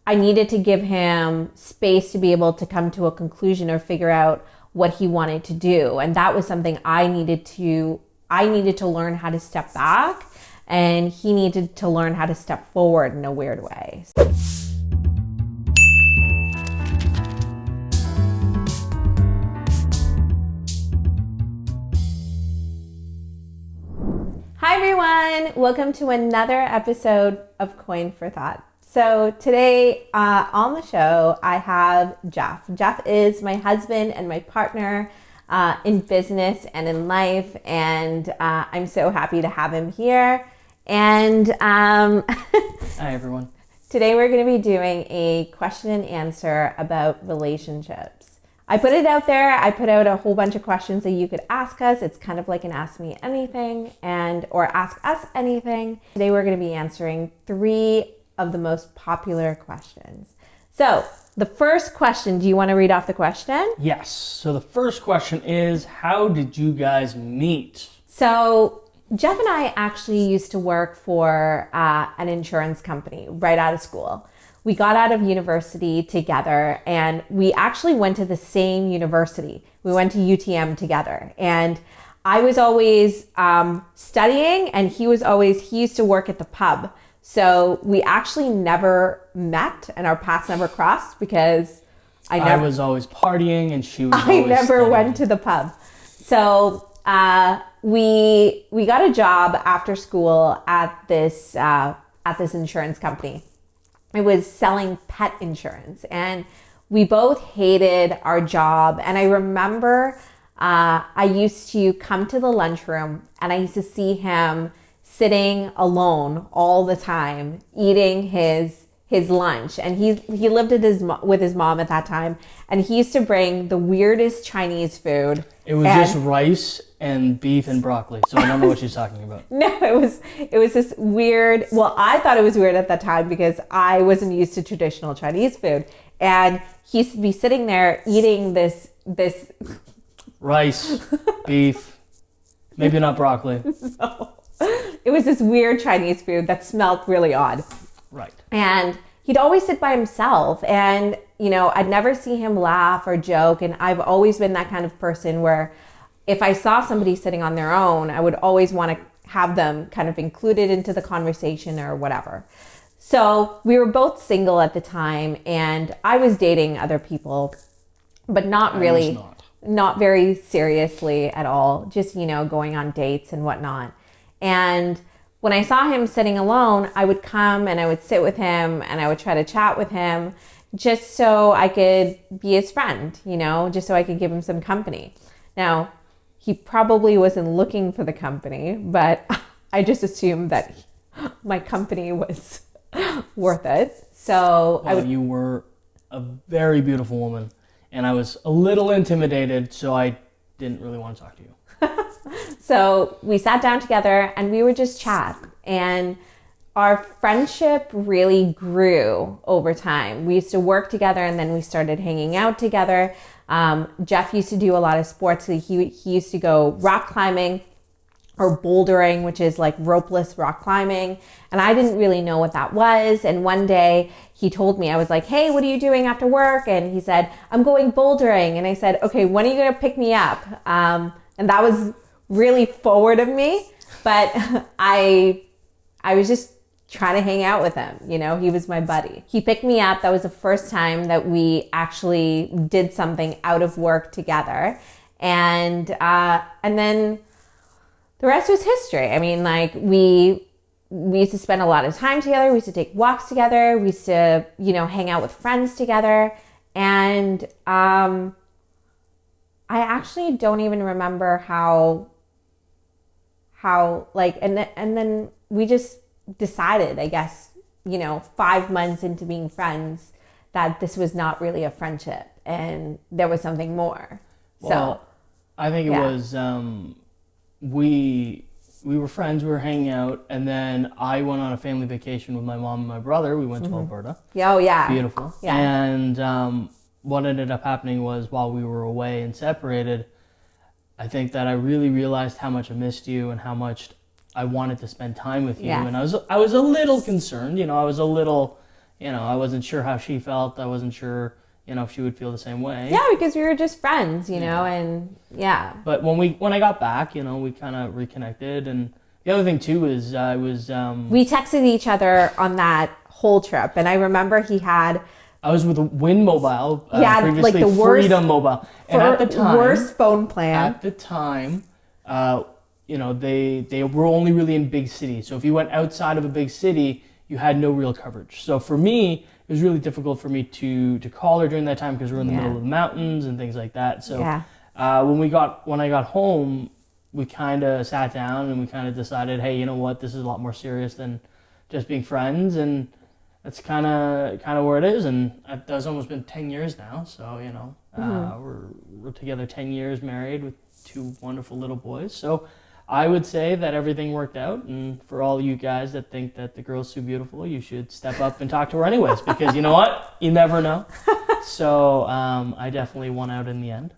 I needed to give him space to be able to come to a conclusion or figure out what he wanted to do. And that was something I needed to learn how to step back, and he needed to learn how to step forward in a weird way. Hi everyone, welcome to another episode of Coin for Thought. So today on the show, I have Geoff. Geoff is my husband and my partner in business and in life, and I'm so happy to have him here. And Hi everyone. Today we're going to be doing a question and answer about relationships. I put it out there. I put out a whole bunch of questions that you could ask us. It's kind of like an ask me anything or ask us anything. Today we're going to be answering 3 of the most popular questions. So the first question, do you want to read off the question? Yes. So the first question is, how did you guys meet? So Geoff and I actually used to work for an insurance company right out of school. We got out of university together, and we actually went to the same university. We went to UTM together, and I was always studying, and he used to work at the pub. So we actually never met, and our paths never crossed because I was always partying and she was I never went to the pub. So we got a job after school at this insurance company. It was selling pet insurance, and we both hated our job. And I remember I used to come to the lunchroom, and I used to see him sitting alone all the time, eating his lunch. And he lived with his mom at that time, and he used to bring the weirdest Chinese food. It was just rice and beef and broccoli, so I don't know what she's talking about. No, it was this weird, well, I thought it was weird at that time because I wasn't used to traditional Chinese food. And he used to be sitting there eating this rice, beef, maybe not broccoli. No. It was this weird Chinese food that smelled really odd. Right. And he'd always sit by himself, and I'd never see him laugh or joke. And I've always been that kind of person where if I saw somebody sitting on their own, I would always want to have them kind of included into the conversation or whatever. So we were both single at the time, and I was dating other people, but not very seriously at all, just, going on dates and whatnot. And when I saw him sitting alone, I would come and I would sit with him and I would try to chat with him just so I could be his friend, just so I could give him some company. Now, he probably wasn't looking for the company, but I just assumed that my company was worth it. So you were a very beautiful woman, and I was a little intimidated, so I didn't really want to talk to you. So we sat down together and we would just chat, and our friendship really grew over time. We used to work together, and then we started hanging out together. Geoff used to do a lot of sports. He used to go rock climbing or bouldering, which is like ropeless rock climbing. And I didn't really know what that was. And one day he told me, I was like, hey, what are you doing after work? And he said, I'm going bouldering. And I said, okay, when are you going to pick me up? And that was really forward of me, but I was just trying to hang out with him. He was my buddy. He picked me up. That was the first time that we actually did something out of work together. And then the rest was history. I mean, like we used to spend a lot of time together. We used to take walks together. We used to, hang out with friends together. And I actually don't even remember how and then we just decided, I guess, 5 months into being friends, that this was not really a friendship and there was something more. Well, I think it was, we were friends, we were hanging out, and then I went on a family vacation with my mom and my brother. We went to Alberta. Oh, yeah. Beautiful. Yeah. And what ended up happening was, while we were away and separated, I think that I really realized how much I missed you and how much I wanted to spend time with you. Yeah. And I was a little concerned, I was a little, I wasn't sure how she felt. I wasn't sure, if she would feel the same way. Yeah, because we were just friends, and yeah. But when I got back, we kind of reconnected. And the other thing too is I was we texted each other on that whole trip, and I remember I was with Win Mobile, previously like the Freedom Mobile, and at the time, worst phone plan. At the time, they were only really in big cities. So if you went outside of a big city, you had no real coverage. So for me, it was really difficult for me to call her during that time because we're in the middle of the mountains and things like that. So when I got home, we kind of sat down and we kind of decided, hey, you know what, this is a lot more serious than just being friends, and that's kind of where it is. And that's almost been 10 years now. So we're together 10 years, married with 2 wonderful little boys. So I would say that everything worked out, and for all you guys that think that the girl's too beautiful, you should step up and talk to her anyways, because you know what? You never know. So I definitely won out in the end.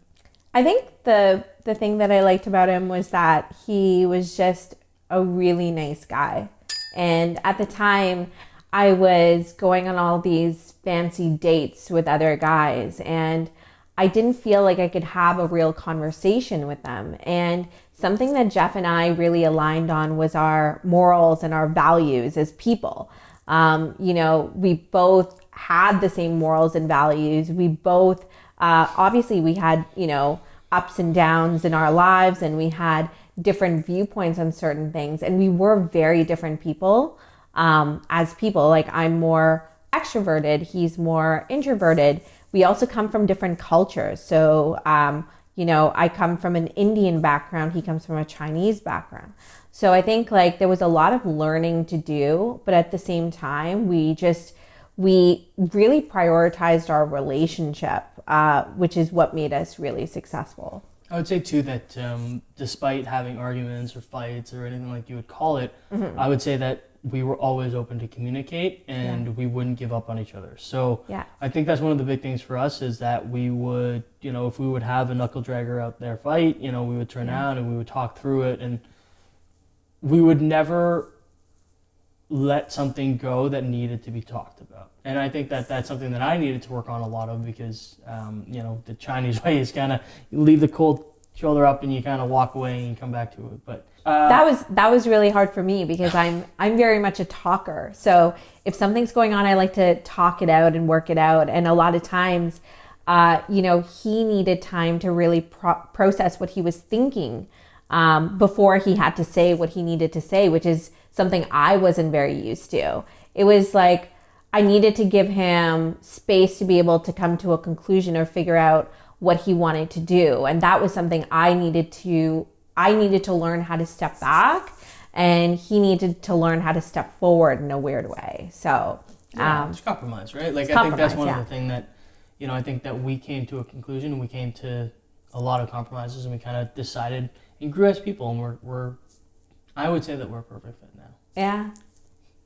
I think the thing that I liked about him was that he was just a really nice guy. And at the time, I was going on all these fancy dates with other guys, and I didn't feel like I could have a real conversation with them. And something that Geoff and I really aligned on was our morals and our values as people. We both had the same morals and values. We both, obviously we had, ups and downs in our lives, and we had different viewpoints on certain things. And we were very different people as people. Like, I'm more extroverted, he's more introverted. We also come from different cultures. So, I come from an Indian background. He comes from a Chinese background. So I think like there was a lot of learning to do, but at the same time, we really prioritized our relationship, which is what made us really successful. I would say too that despite having arguments or fights or anything like you would call it, I would say that we were always open to communicate, and we wouldn't give up on each other. So I think that's one of the big things for us, is that we would, if we would have a knuckle dragger out there fight, we would turn out and we would talk through it, and we would never let something go that needed to be talked about. And I think that that's something that I needed to work on a lot of, because, the Chinese way is kind of, you leave the cold shoulder up and you kind of walk away and you come back to it. But that was really hard for me, because I'm very much a talker. So if something's going on, I like to talk it out and work it out. And a lot of times, he needed time to really process what he was thinking before he had to say what he needed to say, which is something I wasn't very used to. It was like I needed to give him space to be able to come to a conclusion or figure out what he wanted to do. And that was something I needed to learn how to step back, and he needed to learn how to step forward in a weird way. So it's compromise, right? Like, I think that's one of the things that, I think that we came to a conclusion, and we came to a lot of compromises, and we kind of decided and grew as people, and I would say that we're a perfect fit now.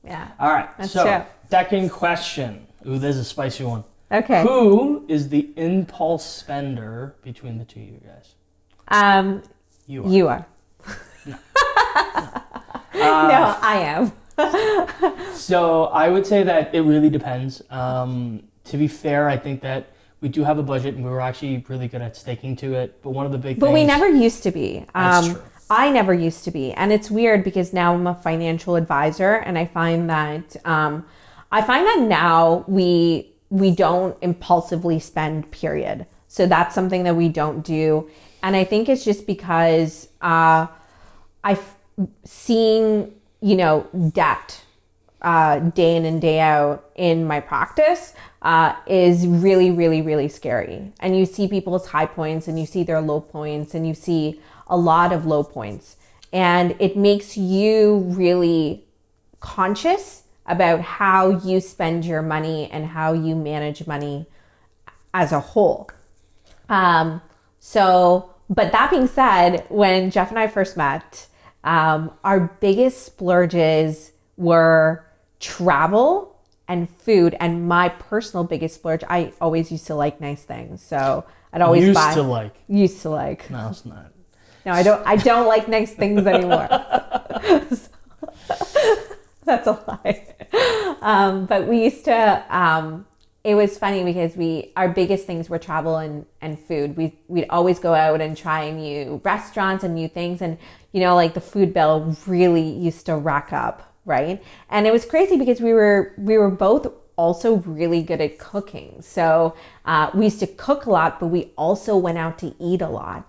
Yeah. All right. That's so true. Second question. Ooh, there's a spicy one. Okay. Who is the impulse spender between the two of you guys? You are. No. No, I am. So I would say that it really depends. To be fair, I think that we do have a budget, and we were actually really good at sticking to it. But one of the big But things... we never used to be. That's true. I never used to be. And it's weird, because now I'm a financial advisor, and I find that now we don't impulsively spend, period. So that's something that we don't do. And I think it's just because seeing, debt day in and day out in my practice is really, really, really scary. And you see people's high points, and you see their low points, and you see a lot of low points. And it makes you really conscious about how you spend your money and how you manage money as a whole. But that being said, when Geoff and I first met, our biggest splurges were travel and food. And my personal biggest splurge, I always used to like nice things. So I'd always Used buy. Used to like. No, it's not. No, I don't like nice things anymore. That's a lie. But we used to, it was funny because our biggest things were travel and food. We'd always go out and try new restaurants and new things. And, like the food bill really used to rack up, right? And it was crazy because we were both also really good at cooking. So we used to cook a lot, but we also went out to eat a lot.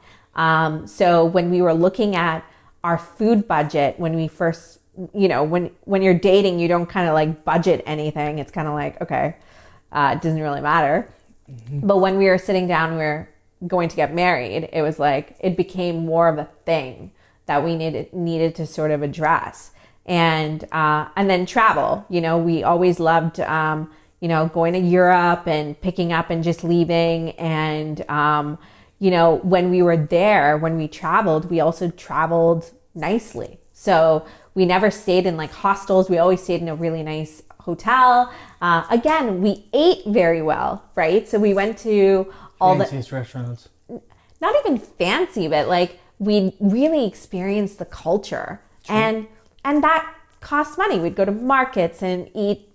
So when we were looking at our food budget, when we first, when you're dating, you don't kind of like budget anything. It's kind of like, okay, it doesn't really matter. Mm-hmm. But when we were sitting down, we were going to get married, it was like, it became more of a thing that we needed to sort of address. And then travel, we always loved, going to Europe and picking up and just leaving. And, when we were there, when we traveled, we also traveled nicely. So we never stayed in like hostels. We always stayed in a really nice hotel. Again, we ate very well, right? So we went to all fanciest restaurants. Not even fancy, but like we really experienced the culture. Sure. And that cost money. We'd go to markets and eat,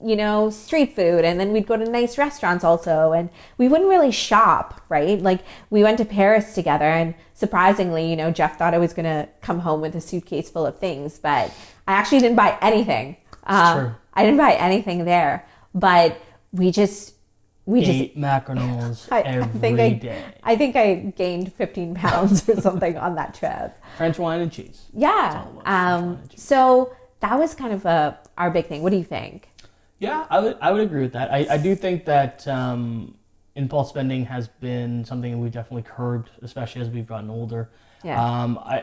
street food, and then we'd go to nice restaurants also. And we wouldn't really shop, right? Like we went to Paris together, and surprisingly, Geoff thought I was going to come home with a suitcase full of things, but I actually didn't buy anything. I didn't buy anything there, but we just ate macarons every day. I think I gained 15 pounds or something on that trip. French wine and cheese. Yeah. So that was kind of our big thing. What do you think? Yeah, I would agree with that. I do think that impulse spending has been something we've definitely curbed, especially as we've gotten older. Yeah.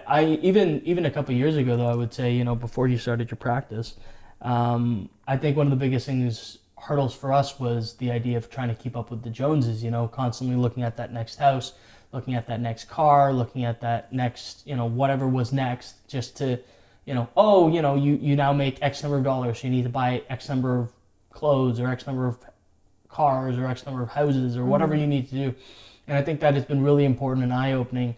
I even a couple of years ago, though, I would say, before you started your practice, I think one of the biggest hurdles for us was the idea of trying to keep up with the Joneses, constantly looking at that next house, looking at that next car, looking at that next, whatever was next, just to, you now make X number of dollars, so you need to buy X number of clothes or X number of cars or X number of houses or whatever you need to do. And I think that has been really important and eye-opening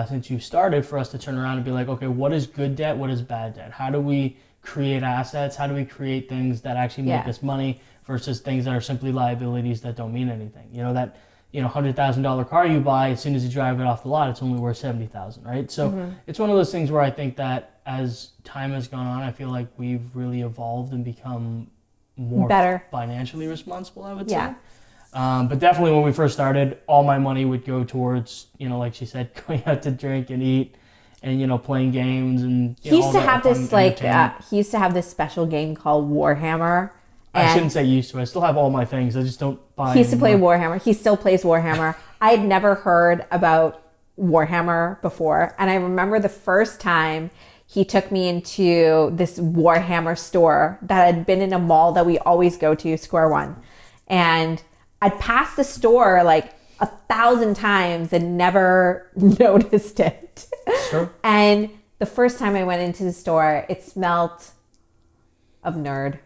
since you started, for us to turn around and be like, okay, what is good debt? What is bad debt? How do we create assets? How do we create things that actually make us money versus things that are simply liabilities that don't mean anything? That $100,000 car you buy, as soon as you drive it off the lot, it's only worth $70,000, right? So it's one of those things where I think that as time has gone on, I feel like we've really evolved and become more better financially responsible, I would say. But definitely when we first started, all my money would go towards, like she said, going out to drink and eat and, playing games. And he used to have this he used to have this special game called Warhammer. I shouldn't say used to. I still have all my things. I just don't buy He used to play Warhammer. He still plays Warhammer. I had never heard about Warhammer before. And I remember the first time he took me into this Warhammer store that had been in a mall that we always go to, Square One. And I'd passed the store like 1,000 times and never noticed it. Sure. And the first time I went into the store, it smelled of nerd.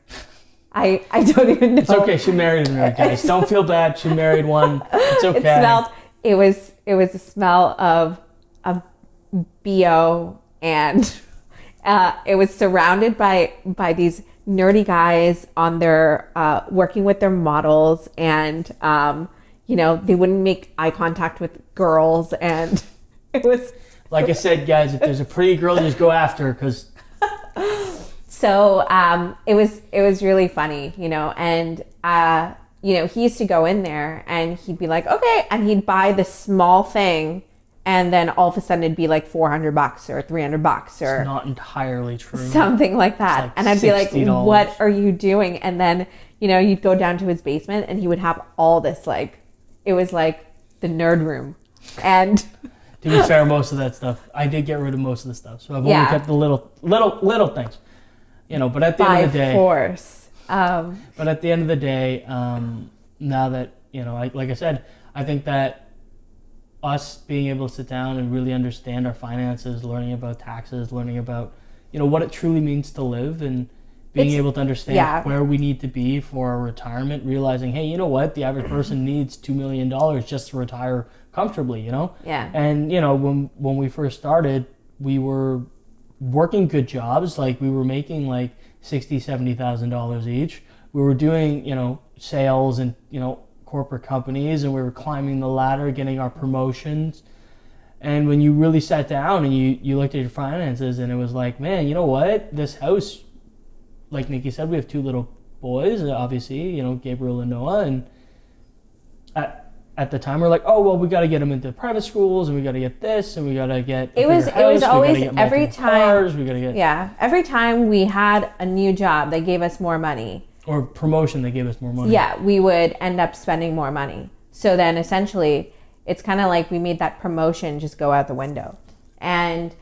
I don't even know. It's okay. She married a nerd, guys. Don't feel bad. She married one. It's okay. It was a smell of BO, and it was surrounded by these nerdy guys on their working with their models, and they wouldn't make eye contact with girls, and it was like I said, guys, if there's a pretty girl, just go after her, because so it was really funny, and he used to go in there and he'd be like, okay, and he'd buy this small thing, and then all of a sudden it'd be like $400 or $300 or it's not entirely true, something like that. Like, and I'd be like, $60. What are you doing? And then you'd go down to his basement and he would have all this, like, it was like the nerd room. And to be fair, most of that stuff I did get rid of, most of the stuff, so I've only kept the little things, but at the end of the day, force. But at the end of the day, now that like I said, I think that us being able to sit down and really understand our finances, learning about taxes, learning about what it truly means to live, and being able to understand where we need to be for our retirement, realizing, hey, the average person needs $2 million just to retire comfortably, Yeah. And when we first started, we were working good jobs, like we were making like $60,000-$70,000 each. We were doing, sales and, corporate companies, and we were climbing the ladder, getting our promotions. And when you really sat down and you looked at your finances, and it was like, man, you know what? This house, like Nikki said, we have 2 little boys, obviously, Gabriel and Noah. And at the time, we're like, oh, well, we got to get them into private schools, and we got to get this, and we got to get it was always every time cars, we got to get every time we had a new job, they gave us more money. Or promotion, they gave us more money. Yeah, we would end up spending more money. So then essentially, it's kind of like we made that promotion just go out the window. And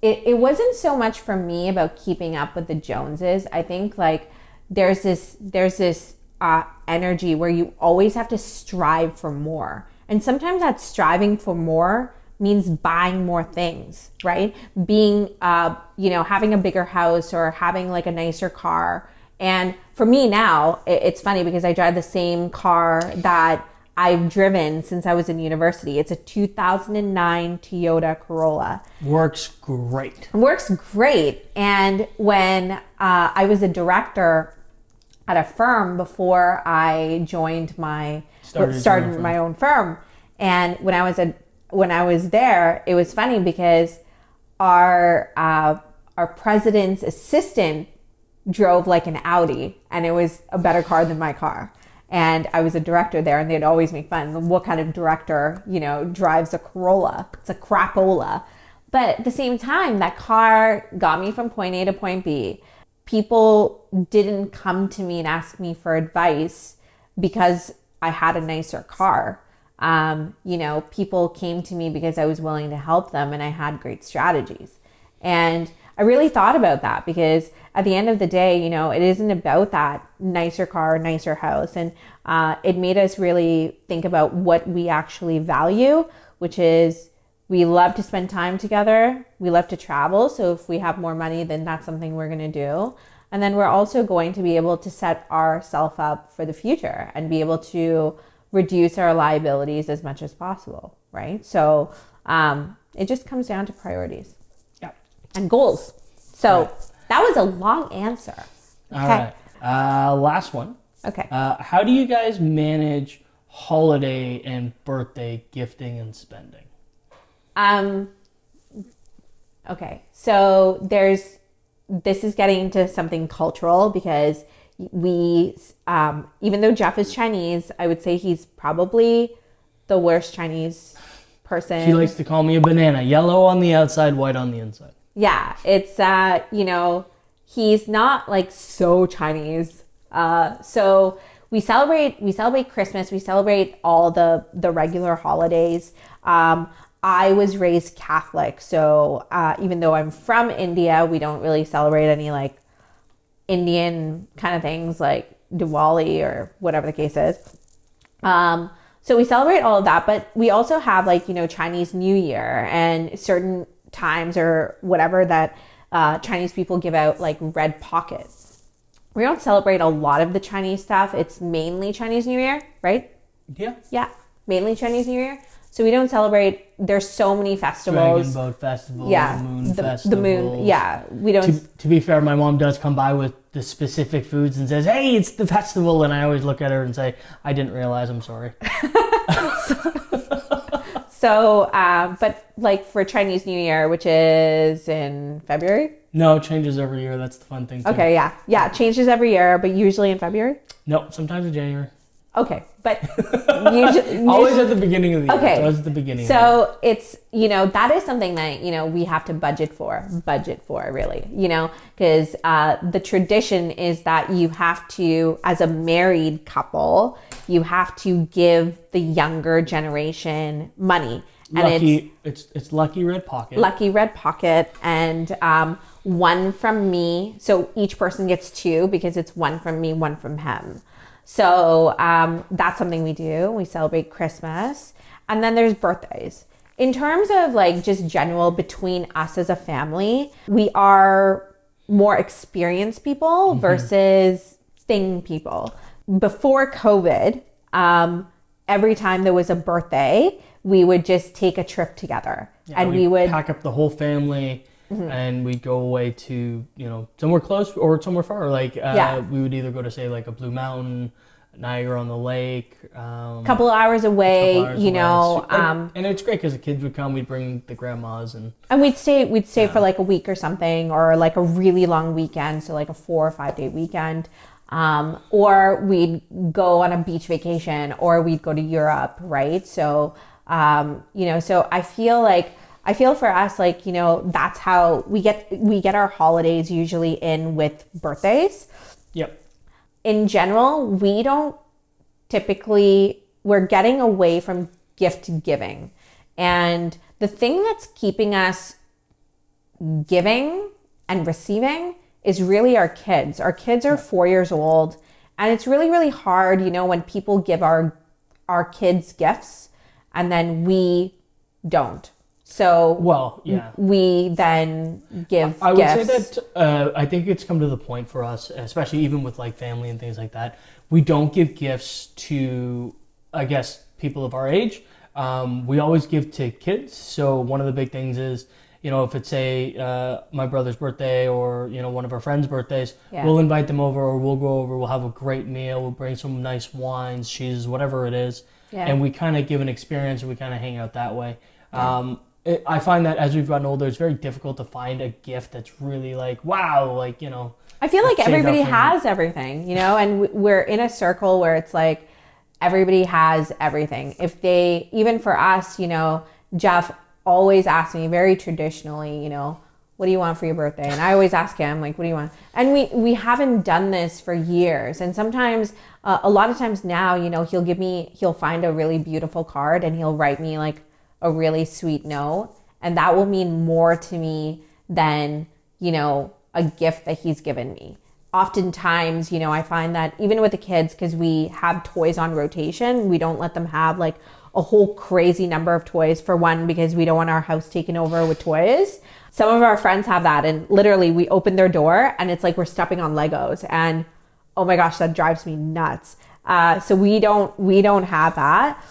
it wasn't so much for me about keeping up with the Joneses. I think like there's this energy where you always have to strive for more. And sometimes that striving for more means buying more things, right? Being, having a bigger house or having like a nicer car. And for me now, it's funny because I drive the same car that I've driven since I was in university. It's a 2009 Toyota Corolla. Works great. And when I was a director at a firm before I joined started my own firm, and when I was there, it was funny because our president's assistant drove like an Audi, and it was a better car than my car. And I was a director there, and they'd always make fun. What kind of director, drives a Corolla? It's a crapola. But at the same time, that car got me from point A to point B. People didn't come to me and ask me for advice because I had a nicer car. People came to me because I was willing to help them and I had great strategies. And I really thought about that because at the end of the day, it isn't about that nicer car, nicer house. And it made us really think about what we actually value, which is we love to spend time together. We love to travel. So if we have more money, then that's something we're going to do. And then we're also going to be able to set ourselves up for the future and be able to reduce our liabilities as much as possible, right? So it just comes down to priorities. Yeah. And goals. So that was a long answer. Okay. All right. Last one. Okay. How do you guys manage holiday and birthday gifting and spending? Okay. So this is getting into something cultural because we, even though Geoff is Chinese, I would say he's probably the worst Chinese person. She likes to call me a banana, yellow on the outside, white on the inside. Yeah, it's, he's not like so Chinese. So we celebrate Christmas. We celebrate all the regular holidays. I was raised Catholic. So even though I'm from India, we don't really celebrate any like Indian kind of things like Diwali or whatever the case is. So we celebrate all of that, but we also have like, Chinese New Year and certain times or whatever that Chinese people give out like red pockets. We don't celebrate a lot of the Chinese stuff. It's mainly Chinese New Year, right? Yeah. Yeah, mainly Chinese New Year. So we don't celebrate, there's so many festivals. Dragon Boat Festival, yeah, Moon Festival. The moon, yeah. We don't. To be fair, my mom does come by with the specific foods and says, hey, it's the festival. And I always look at her and say, I didn't realize, I'm sorry. So, but like for Chinese New Year, which is in February? No, it changes every year. That's the fun thing too. Okay, yeah. Yeah, it changes every year, but usually in February? No, sometimes in January. Okay, but usually always at the beginning of the year. Okay, it's always at the beginning. So it's that is something that we have to budget for really, because the tradition is that you have to, as a married couple, you have to give the younger generation money. And it's Lucky Red Pocket. Lucky Red Pocket, and one from me. So each person gets two because it's one from me, one from him. So that's something we do. We celebrate Christmas. And then there's birthdays. In terms of like just general between us as a family, we are more experienced people versus thing people. Before COVID, every time there was a birthday, we would just take a trip together. Yeah, and we would pack up the whole family. and we'd go away to, somewhere close or somewhere far. Like, we would either go to, say, like a Blue Mountain, Niagara on the Lake. Couple of hours away, and it's great because the kids would come, we'd bring the grandmas and we'd stay for like a week or something, or like a really long weekend, so like a 4 or 5 day weekend. Or we'd go on a beach vacation, or we'd go to Europe, right? So, so I feel for us, like, that's how we get our holidays usually in with birthdays. Yep. In general, we're getting away from gift giving. And the thing that's keeping us giving and receiving is really our kids. Our kids are 4 years old, and it's really, really hard, when people give our kids gifts and then we don't. So we then give I would gifts. say that I think it's come to the point for us, especially even with like family and things like that, we don't give gifts to, I guess, people of our age. We always give to kids. So one of the big things is, if it's my brother's birthday or, one of our friends' birthdays, we'll invite them over, or we'll go over, we'll have a great meal, we'll bring some nice wines, cheeses, whatever it is. Yeah. And we kind of give an experience, and we kind of hang out that way. Yeah. I find that as we've gotten older, it's very difficult to find a gift that's really like, wow, like, I feel like everybody has everything, and we're in a circle where it's like everybody has everything. Even for us, Geoff always asks me very traditionally, what do you want for your birthday? And I always ask him, like, what do you want? And we haven't done this for years. And sometimes, a lot of times now, he'll find a really beautiful card and he'll write me like a really sweet note, and that will mean more to me than, a gift that he's given me. Oftentimes, I find that even with the kids, because we have toys on rotation, we don't let them have like a whole crazy number of toys, for one, because we don't want our house taken over with toys. Some of our friends have that, and literally we open their door and it's like we're stepping on Legos, and oh my gosh, that drives me nuts. So we don't have that.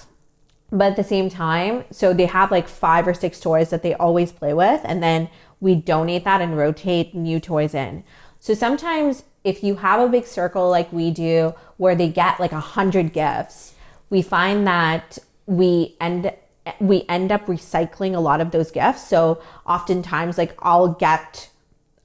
But at the same time, so they have like 5 or 6 toys that they always play with, and then we donate that and rotate new toys in. So sometimes if you have a big circle like we do, where they get like 100 gifts, we find that we end up recycling a lot of those gifts. So oftentimes, like, I'll get,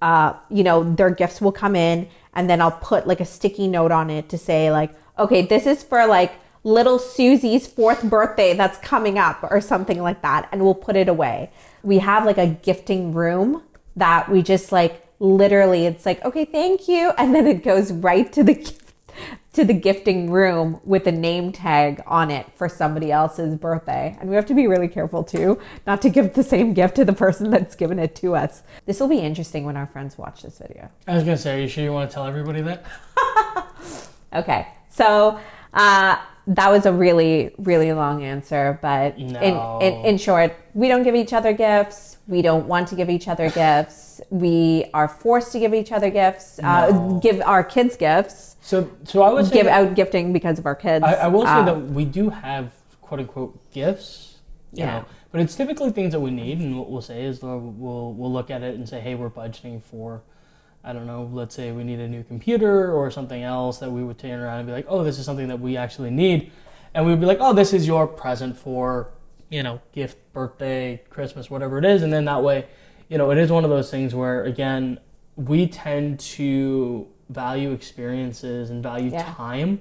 their gifts will come in, and then I'll put like a sticky note on it to say like, okay, this is for like little Susie's 4th birthday that's coming up, or something like that, and we'll put it away. We have like a gifting room that we just like, literally, it's like, okay, thank you, and then it goes right to the gifting room with a name tag on it for somebody else's birthday. And we have to be really careful too, not to give the same gift to the person that's given it to us. This will be interesting when our friends watch this video. I was gonna say, are you sure you want to tell everybody that? Okay, so that was a really, really long answer, but no. in short, we don't give each other gifts. We don't want to give each other gifts. We are forced to give each other gifts, give our kids gifts. So I would say give out gifting because of our kids. I will say that we do have quote unquote gifts, you know, but it's typically things that we need, and what we'll say is we'll look at it and say, hey, we're budgeting for, I don't know, let's say we need a new computer or something else, that we would turn around and be like, oh, this is something that we actually need. And we'd be like, oh, this is your present for, gift, birthday, Christmas, whatever it is. And then that way, it is one of those things where, again, we tend to value experiences and value time.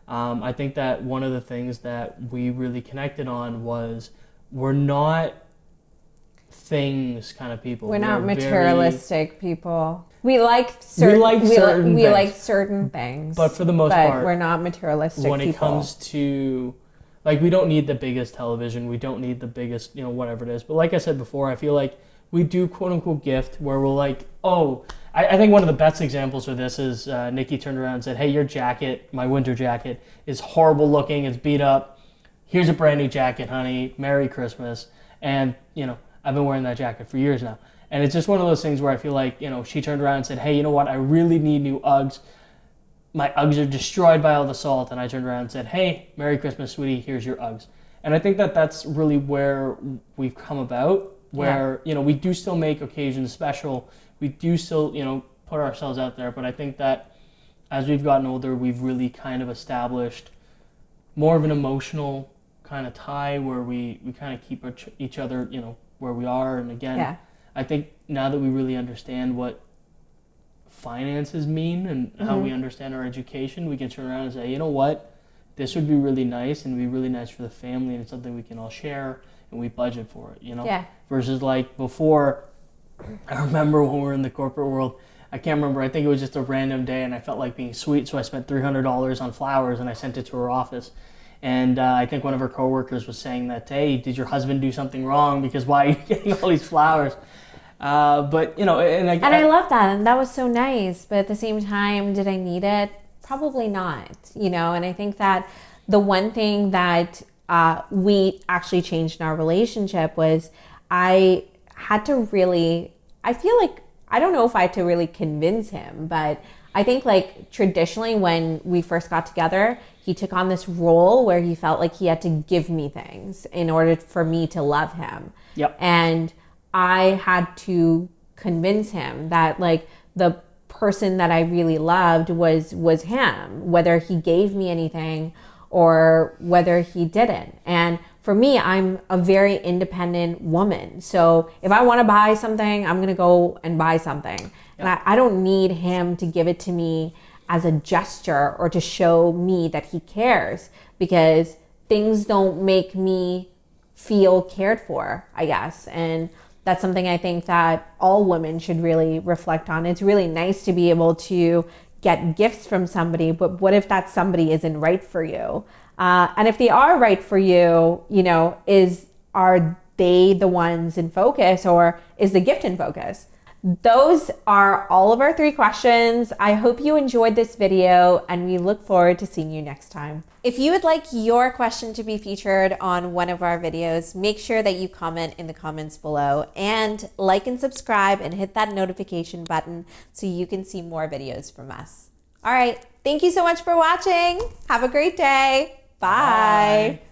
I think that one of the things that we really connected on was we're not things kind of people. We're not materialistic people. We like certain things, but for the most part, we're not materialistic when it comes to, like, we don't need the biggest television, we don't need the biggest, whatever it is. But like I said before, I feel like we do quote unquote gift where we're like, oh, I think one of the best examples of this is Nicky turned around and said, hey, your jacket, my winter jacket, is horrible looking, it's beat up. Here's a brand new jacket, honey. Merry Christmas. And, I've been wearing that jacket for years now. And it's just one of those things where I feel like, she turned around and said, hey, you know what? I really need new Uggs. My Uggs are destroyed by all the salt. And I turned around and said, hey, Merry Christmas, sweetie. Here's your Uggs. And I think that that's really where we've come about. where, we do still make occasions special. We do still, put ourselves out there. But I think that as we've gotten older, we've really kind of established more of an emotional kind of tie where we kind of keep each other, where we are. And again, I think now that we really understand what finances mean and how we understand our education, we can turn around and say, you know what, this would be really nice and be really nice for the family, and it's something we can all share, and we budget for it, versus like before. I remember when we were in the corporate world, I can't remember, I think it was just a random day and I felt like being sweet, so I spent $300 on flowers and I sent it to her office. And I think one of her coworkers was saying that, hey, did your husband do something wrong? Because why are you getting all these flowers? But, and I love that. And that was so nice. But at the same time, did I need it? Probably not, and I think that the one thing that we actually changed in our relationship was I feel like, I don't know if I had to really convince him, but I think like traditionally when we first got together, he took on this role where he felt like he had to give me things in order for me to love him. Yep. And I had to convince him that like the person that I really loved was him, whether he gave me anything or whether he didn't. And for me, I'm a very independent woman. So if I want to buy something, I'm going to go and buy something. Yep. And I don't need him to give it to me as a gesture or to show me that he cares, because things don't make me feel cared for, I guess. And that's something I think that all women should really reflect on. It's really nice to be able to get gifts from somebody, but what if that somebody isn't right for you? And if they are right for you, are they the ones in focus, or is the gift in focus? Those are all of our 3 questions. I hope you enjoyed this video, and we look forward to seeing you next time. If you would like your question to be featured on one of our videos, make sure that you comment in the comments below, and like and subscribe and hit that notification button so you can see more videos from us. All right. Thank you so much for watching. Have a great day. Bye. Bye.